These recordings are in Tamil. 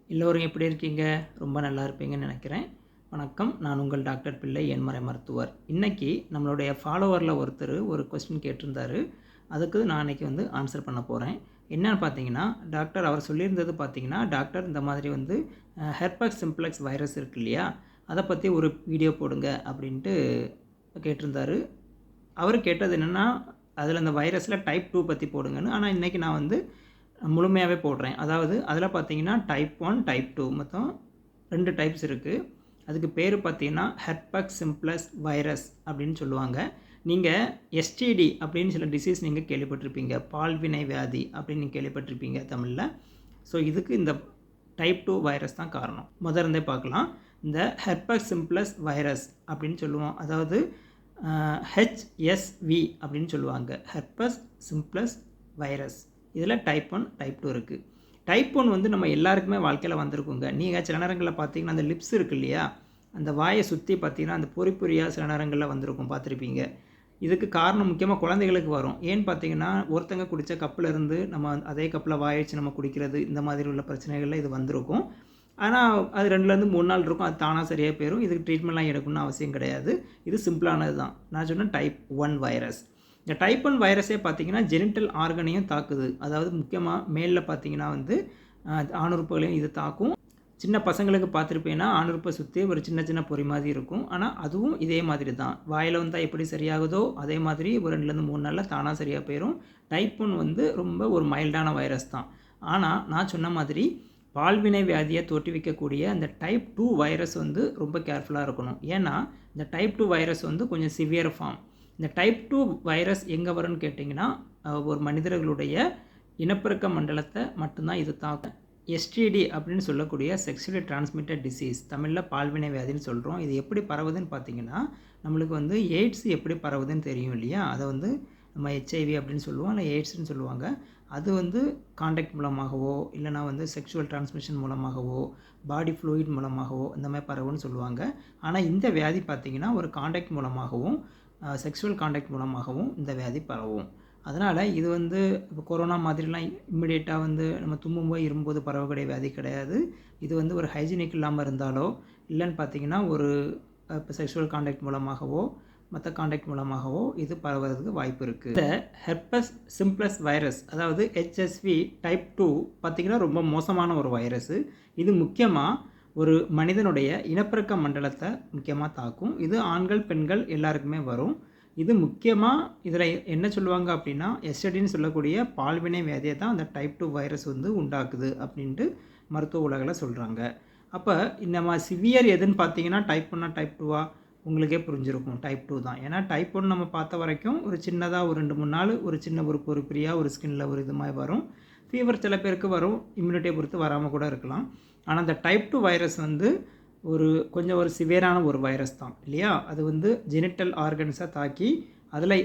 எல்லோரும் எப்படி இருக்கீங்க? ரொம்ப நல்லா இருப்பீங்கன்னு நினைக்கிறேன். வணக்கம். நான் உங்கள் டாக்டர் பிள்ளை எண்மறை மருத்துவர். இன்னைக்கு நம்மளுடைய ஃபாலோவரில் ஒருத்தர் ஒரு கொஸ்டின் கேட்டிருந்தாரு. அதுக்கு நான் இன்னைக்கு ஆன்சர் பண்ண போகிறேன். என்னன்னு பார்த்தீங்கன்னா, டாக்டர் அவர் சொல்லியிருந்தது பார்த்தீங்கன்னா, டாக்டர் இந்த மாதிரி ஹெர்பஸ் சிம்ப்ளெக்ஸ் வைரஸ் இருக்கு இல்லையா, அதை பற்றி ஒரு வீடியோ போடுங்க அப்படின்ட்டு கேட்டிருந்தாரு. அவர் கேட்டது என்னென்னா, அதில் அந்த வைரஸில் டைப் 2 பற்றி போடுங்கன்னு. ஆனால் இன்றைக்கி நான் முழுமையாகவே போடுறேன். அதாவது அதில் பார்த்தீங்கன்னா டைப் 1, டைப் 2 மொத்தம் 2 டைப்ஸ் இருக்குது. அதுக்கு பேர் பார்த்தீங்கன்னா ஹெர்பஸ் சிம்ப்ளெக்ஸ் வைரஸ் அப்படின்னு சொல்லுவாங்க. நீங்கள் எஸ்டிடி அப்படின்னு சில டிசீஸ் நீங்கள் கேள்விப்பட்டிருப்பீங்க. பால்வினை வியாதி அப்படின்னு நீங்கள் கேள்விப்பட்டிருப்பீங்க தமிழில். ஸோ இதுக்கு இந்த டைப் 2 வைரஸ் தான் காரணம். முதல்ல பார்க்கலாம். இந்த ஹெர்பஸ் சிம்ப்ளெக்ஸ் வைரஸ் அப்படின்னு சொல்லுவோம். அதாவது HSV அப்படின்னு சொல்லுவாங்க. Herpes simplex virus. இதில் டைப் 1, டைப் 2 இருக்குது. டைப் 1 நம்ம எல்லாருக்குமே வாழ்க்கையில் வந்திருக்குங்க. நீங்கள் சில நேரங்களில் பார்த்தீங்கன்னா அந்த லிப்ஸ் இருக்குது இல்லையா, அந்த வாயை சுற்றி பார்த்தீங்கன்னா அந்த பொறியாக சில நேரங்களில் வந்திருக்கும், பார்த்துருப்பீங்க. இதுக்கு காரணம் முக்கியமாக குழந்தைகளுக்கு வரும். ஏன்னு பார்த்தீங்கன்னா, ஒருத்தங்க குடித்த கப்பில் இருந்து நம்ம அதே கப்பில் வாயை வச்சு நம்ம குடிக்கிறது, இந்த மாதிரி உள்ள பிரச்சனைகளில் இது வந்திருக்கும். ஆனால் அது 2லேருந்து 3 நாள் இருக்கும். அது தானாக சரியாக போயிடும். இதுக்கு ட்ரீட்மெண்ட்லாம் எடுக்கணும்னு அவசியம் கிடையாது. இது சிம்பிளானது தான். நான் சொன்ன டைப் 1 வைரஸ். இந்த டைப் 1 வைரஸே பார்த்தீங்கன்னா ஜெனிட்டல் ஆர்கனையும் தாக்குது. அதாவது முக்கியமாக மேலில் பார்த்தீங்கன்னா ஆணுறுப்புகளையும் இது தாக்கும். சின்ன பசங்களுக்கு பார்த்துருப்பேன்னா ஆணுறுப்பை சுற்றி ஒரு சின்ன சின்ன பொறி மாதிரி இருக்கும். ஆனால் அதுவும் இதே மாதிரி தான். வாயில் வந்தால் எப்படி சரியாகுதோ அதே மாதிரி ஒரு 2லேருந்து 3 நாளில் தானாக சரியாக போயிடும். டைப் 1 ரொம்ப ஒரு மைல்டான வைரஸ் தான். ஆனால் நான் சொன்ன மாதிரி பால்வினை வியாதியை தோற்றுவிக்கக்கூடிய அந்த டைப் 2 வைரஸ் ரொம்ப கேர்ஃபுல்லாக இருக்கணும். ஏன்னா இந்த டைப் 2 வைரஸ் கொஞ்சம் சிவியர் ஃபார்ம். இந்த டைப் 2 வைரஸ் எங்கே வரும்னு கேட்டிங்கன்னா, ஒரு மனிதர்களுடைய இனப்பெருக்க மண்டலத்தை மட்டும்தான் இது தாக்கும். STD அப்படின்னு சொல்லக்கூடிய செக்ஷுவலி டிரான்ஸ்மிட்டட் டிசீஸ், தமிழில் பால்வினை வியாதின்னு சொல்கிறோம். இது எப்படி பரவுதுன்னு பார்த்தீங்கன்னா, நம்மளுக்கு எய்ட்ஸ் எப்படி பரவுதுன்னு தெரியும் இல்லையா, அதை நம்ம HIV அப்படின்னு சொல்லுவோம், இல்லை எய்ட்ஸ்ன்னு சொல்லுவாங்க. அது கான்டாக்ட் மூலமாகவோ இல்லைனா செக்ஷுவல் டிரான்ஸ்மிஷன் மூலமாகவோ பாடி ஃப்ளூயிட் மூலமாகவோ இந்த மாதிரி பரவுன்னு சொல்லுவாங்க. ஆனால் இந்த வியாதி பார்த்திங்கன்னா ஒரு கான்டாக்ட் மூலமாகவும் செக்ஷுவல் கான்டாக்ட் மூலமாகவும் இந்த வியாதி பரவும். அதனால் இது இப்போ கொரோனா மாதிரிலாம் இம்மிடியேட்டாக நம்ம தும்மும்போது இரும்போது பரவக்கூடிய வியாதி கிடையாது. இது ஒரு ஹைஜீனிக் இல்லாமல் இருந்தாலோ இல்லைன்னு பார்த்தீங்கன்னா ஒரு இப்போ செக்ஷுவல் கான்டாக்ட் மூலமாகவோ மற்ற கான்டாக்ட் மூலமாகவோ இது பரவுறதுக்கு வாய்ப்பு இருக்குது. இந்த ஹெர்பஸ் சிம்ப்ளெக்ஸ் வைரஸ் அதாவது HSV டைப் 2 பார்த்திங்கன்னா ரொம்ப மோசமான ஒரு வைரஸு. இது முக்கியமாக ஒரு மனிதனுடைய இனப்பெருக்க மண்டலத்தை முக்கியமாக தாக்கும். இது ஆண்கள் பெண்கள் எல்லாருக்குமே வரும். இது முக்கியமாக இதில் என்ன சொல்லுவாங்க அப்படின்னா STDன்னு சொல்லக்கூடிய பால்வினை வியாதியை தான் அந்த டைப் 2 வைரஸ் உண்டாக்குது அப்படின்ட்டு மருத்துவ உலகில் சொல்கிறாங்க. அப்போ இந்த சிவியர் எதுன்னு பார்த்தீங்கன்னா டைப் 1 டைப் 2 உங்களுக்கே புரிஞ்சிருக்கும். டைப் 2 தான். ஏன்னா டைப் 1 நம்ம பார்த்த வரைக்கும் ஒரு சின்னதாக ஒரு 2-3 நாள் ஒரு சின்ன ஒரு பொறுப்பிரியாக ஒரு ஸ்கின்னில் ஒரு இது மாதிரி வரும். ஃபீவர் சில பேருக்கு வரும், இம்யூனிட்டியை பொறுத்து வராமல் கூட இருக்கலாம். ஆனால் அந்த டைப் 2 வைரஸ் கொஞ்சம் ஒரு சிவியரான ஒரு வைரஸ் தான் இல்லையா. அது ஜெனிட்டல் ஆர்கன்ஸை தாக்கி அதில்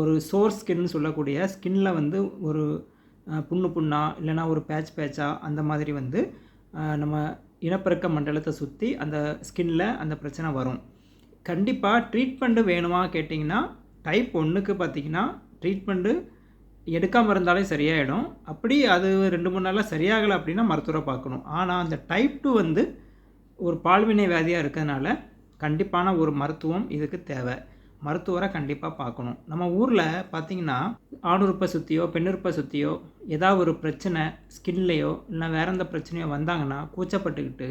ஒரு சோர் ஸ்கின்னு சொல்லக்கூடிய ஸ்கின்னில் ஒரு புண்ணா இல்லைனா ஒரு பேட்சாக அந்த மாதிரி நம்ம இனப்பெருக்க மண்டலத்தை சுற்றி அந்த ஸ்கின்னில் அந்த பிரச்சனை வரும். கண்டிப்பாக ட்ரீட்மெண்ட்டு வேணுமா கேட்டிங்கன்னா டைப் 1க்கு பார்த்திங்கன்னா ட்ரீட்மெண்ட்டு எடுக்காமல் இருந்தாலே சரியாயிடும். அப்படி அது 2-3 நாளில் சரியாகலை அப்படின்னா மருத்துவரை பார்க்கணும். ஆனால் அந்த டைப் 2 ஒரு பால்வினை வியாதியாக இருக்கிறதுனால கண்டிப்பான ஒரு மருத்துவம் இதுக்கு தேவை. மருத்துவரை கண்டிப்பாக பார்க்கணும். நம்ம ஊரில் பார்த்திங்கன்னா ஆணுறுப்பை சுற்றியோ பெண்ணுறுப்பை சுற்றியோ ஏதாவது ஒரு பிரச்சனை ஸ்கின்லேயோ இல்லை வேறு எந்த பிரச்சனையோ வந்தாங்கன்னா கூச்சப்பட்டுக்கிட்டு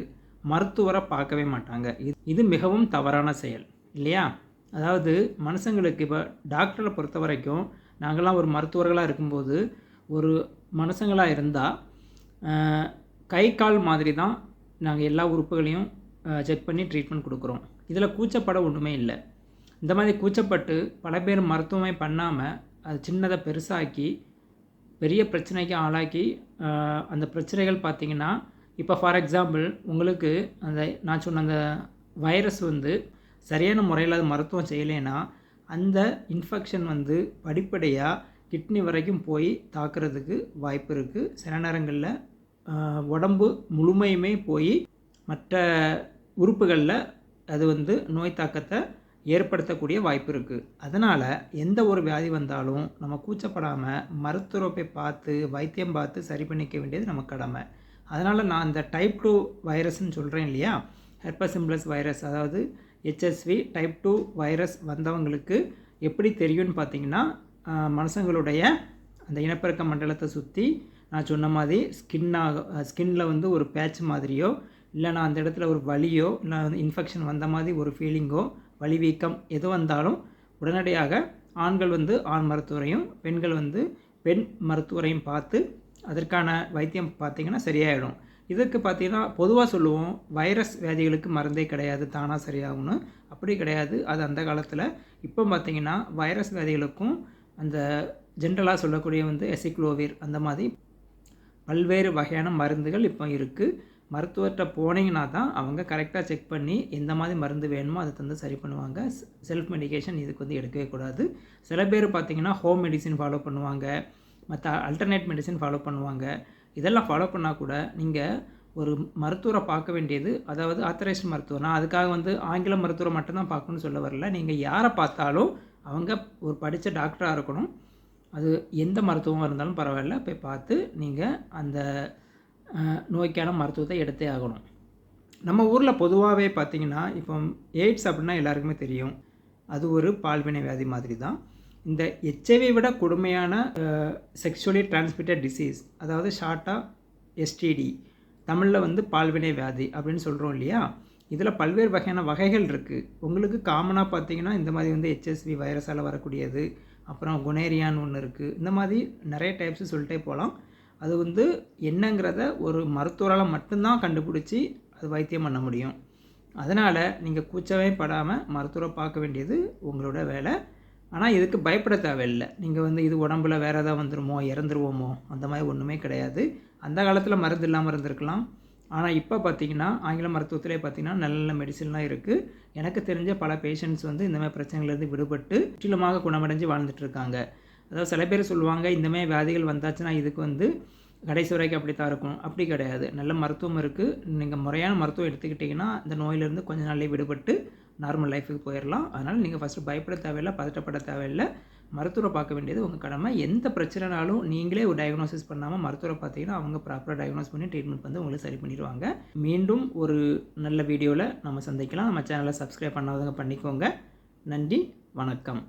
மருத்துவரை பார்க்கவே மாட்டாங்க. இது மிகவும் தவறான செயல் இல்லையா. அதாவது மனுஷங்களுக்கு இப்போ டாக்டரை பொறுத்த வரைக்கும் நாங்கள்லாம் ஒரு மருத்துவர்களாக இருக்கும்போது ஒரு மனுஷங்களாக இருந்தால் கை கால் மாதிரி தான் நாங்கள் எல்லா உறுப்புகளையும் செக் பண்ணி ட்ரீட்மெண்ட் கொடுக்குறோம். இதில் கூச்சப்பட ஒன்றுமே இல்லை. இந்த மாதிரி கூச்சப்பட்டு பல பேர் மருத்துவமே பண்ணாமல் அது சின்னதை பெருசாக்கி பெரிய பிரச்சனைக்கு ஆளாக்கி அந்த பிரச்சனைகள் பார்த்திங்கன்னா இப்போ ஃபார் எக்ஸாம்பிள் உங்களுக்கு நான் சொன்ன அந்த வைரஸ் சரியான முறையில் அது மருத்துவம் செய்யலைன்னா அந்த இன்ஃபெக்ஷன் படிப்படியாக கிட்னி வரைக்கும் போய் தாக்குறதுக்கு வாய்ப்பு இருக்குது. சில நேரங்களில் உடம்பு முழுமையுமே போய் மற்ற உறுப்புகளில் அது நோய் தாக்கத்தை ஏற்படுத்தக்கூடிய வாய்ப்பு இருக்குது. அதனால் எந்த ஒரு வியாதி வந்தாலும் நம்ம கூச்சப்படாமல் மருத்துவரை போய் பார்த்து வைத்தியம் பார்த்து சரி பண்ணிக்க வேண்டியது நம்ம கடமை. அதனால் நான் இந்த டைப் 2 வைரஸ்ன்னு சொல்கிறேன் இல்லையா, ஹெர்பஸ் சிம்ப்ளக்ஸ் வைரஸ், அதாவது HSV டைப் 2 வைரஸ் வந்தவங்களுக்கு எப்படி தெரியும்னு பார்த்தீங்கன்னா, மனுஷங்களுடைய அந்த இனப்பெருக்க மண்டலத்தை சுற்றி நான் சொன்ன மாதிரி ஸ்கின்னில் வந்து ஒரு பேட்ச் மாதிரியோ, இல்லைனா அந்த இடத்துல ஒரு வலியோ, இல்லை இன்ஃபெக்ஷன் வந்த மாதிரி ஒரு ஃபீலிங்கோ, வலி வீக்கம் எது வந்தாலும் உடனடியாக ஆண்கள் வந்து ஆண் மருத்துவரையும், பெண்கள் வந்து பெண் மருத்துவரையும் பார்த்து அதற்கான வைத்தியம் பார்த்திங்கன்னா சரியாயிடும். இதுக்கு பார்த்திங்கன்னா பொதுவாக சொல்லுவோம், வைரஸ் வியாதிகளுக்கு மருந்தே கிடையாது, தானாக சரியாகும்னு. அப்படி கிடையாது. அது அந்த காலத்தில். இப்போ பார்த்திங்கன்னா வைரஸ் வியாதிகளுக்கும் அந்த ஜென்ரலாக சொல்லக்கூடிய வந்து எசிக்ளோவிர் அந்த மாதிரி பல்வேறு வகையான மருந்துகள் இப்போ இருக்குது. மருத்துவர்கிட்ட போனீங்கன்னா தான் அவங்க கரெக்டாக செக் பண்ணி எந்த மாதிரி மருந்து வேணுமோ அதை தந்து சரி பண்ணுவாங்க. செல்ஃப் மெடிகேஷன் இதுக்கு வந்து எடுக்கவே கூடாது. சில பேர் பார்த்திங்கன்னா ஹோம் மெடிசின் ஃபாலோ பண்ணுவாங்க, மற்ற அல்டர்னேட் மெடிசின் ஃபாலோ பண்ணுவாங்க. இதெல்லாம் ஃபாலோ பண்ணால் கூட நீங்கள் ஒரு மருத்துவரை பார்க்க வேண்டியது, அதாவது ஆத்தரைஸ்டு மருத்துவர். நான் அதுக்காக வந்து ஆங்கில மருத்துவரை மட்டும்தான் பார்க்கணும்னு சொல்ல வரல. நீங்கள் யாரை பார்த்தாலும் அவங்க ஒரு படித்த டாக்டராக இருக்கணும். அது எந்த மருத்துவமாக இருந்தாலும் பரவாயில்ல, போய் பார்த்து நீங்கள் அந்த நோய்க்கான மருத்துவத்தை எடுத்தே ஆகணும். நம்ம ஊரில் பொதுவாகவே பார்த்திங்கன்னா இப்போ எய்ட்ஸ் அப்படின்னா எல்லாருக்குமே தெரியும், அது ஒரு பால்வினை வியாதி மாதிரி தான். இந்த HIV விட கொடுமையான செக்ஷுவலி டிரான்ஸ்மிட்டட் டிசீஸ், அதாவது ஷார்ட்டாக STD, தமிழில் வந்து பால்வினை வியாதி அப்படின்னு சொல்கிறோம் இல்லையா. இதில் பல்வேறு வகையான வகைகள் இருக்குது. உங்களுக்கு காமனாக பார்த்திங்கன்னா இந்த மாதிரி வந்து HSV வைரஸால் வரக்கூடியது, அப்புறம் குனேரியான்னு ஒன்று இருக்குது. இந்த மாதிரி நிறைய டைப்ஸு சொல்லிட்டே போகலாம். அது வந்து என்னங்கிறத ஒரு மருத்துவரால் மட்டும்தான் கண்டுபிடிச்சி அது வைத்தியம் பண்ண முடியும். அதனால் நீங்கள் கூச்சவே படாமல் மருத்துவரை பார்க்க வேண்டியது உங்களோட வேலை. ஆனால் இதுக்கு பயப்பட தேவையில்லை. நீங்கள் வந்து இது உடம்புல வேறு எதாவது வந்துடுமோ, இறந்துருவோமோ, அந்த மாதிரி ஒன்றுமே கிடையாது. அந்த காலத்தில் மருந்து இல்லாமல் இருந்திருக்கலாம். ஆனால் இப்போ பார்த்திங்கன்னா ஆங்கில மருத்துவத்திலே பார்த்திங்கன்னா நல்ல நல்ல மெடிசன்லாம் இருக்குது. எனக்கு தெரிஞ்ச பல பேஷண்ட்ஸ் வந்து இந்தமாதிரி பிரச்சனைலேருந்து விடுபட்டு முற்றிலுமாக குணமடைஞ்சு வாழ்ந்துட்டுருக்காங்க. அதாவது சில பேர் சொல்லுவாங்க, இந்தமாதிரி வியாதிகள் வந்தாச்சுன்னா இதுக்கு வந்து கடைசி வரைக்கும் அப்படி தான் இருக்கும். அப்படி கிடையாது. நல்ல மருத்துவம் இருக்குது. நீங்கள் முறையான மருத்துவம் எடுத்துக்கிட்டிங்கன்னா இந்த நோயிலேருந்து கொஞ்ச நாள்லேயே விடுபட்டு நார்மல் லைஃபுக்கு போயிடலாம். அதனால் நீங்கள் ஃபஸ்ட்டு பயப்பட தேவையில்லை, பதட்டப்பட தேவையில்லை. மருத்துவரை பார்க்க வேண்டியது உங்கள் கடமை. எந்த பிரச்சனைனாலும் நீங்களே ஒரு டயக்னோசிஸ் பண்ணாமல் மருத்துவரை பார்த்தீங்கன்னா அவங்க ப்ராப்பராக டயக்னோஸ் பண்ணி ட்ரீட்மெண்ட் வந்து உங்களுக்கு சரி பண்ணிடுவாங்க. மீண்டும் ஒரு நல்ல வீடியோவில் நம்ம சந்திக்கலாம். நம்ம சேனலை சப்ஸ்கிரைப் பண்ணாதவங்க பண்ணிக்கோங்க. நன்றி, வணக்கம்.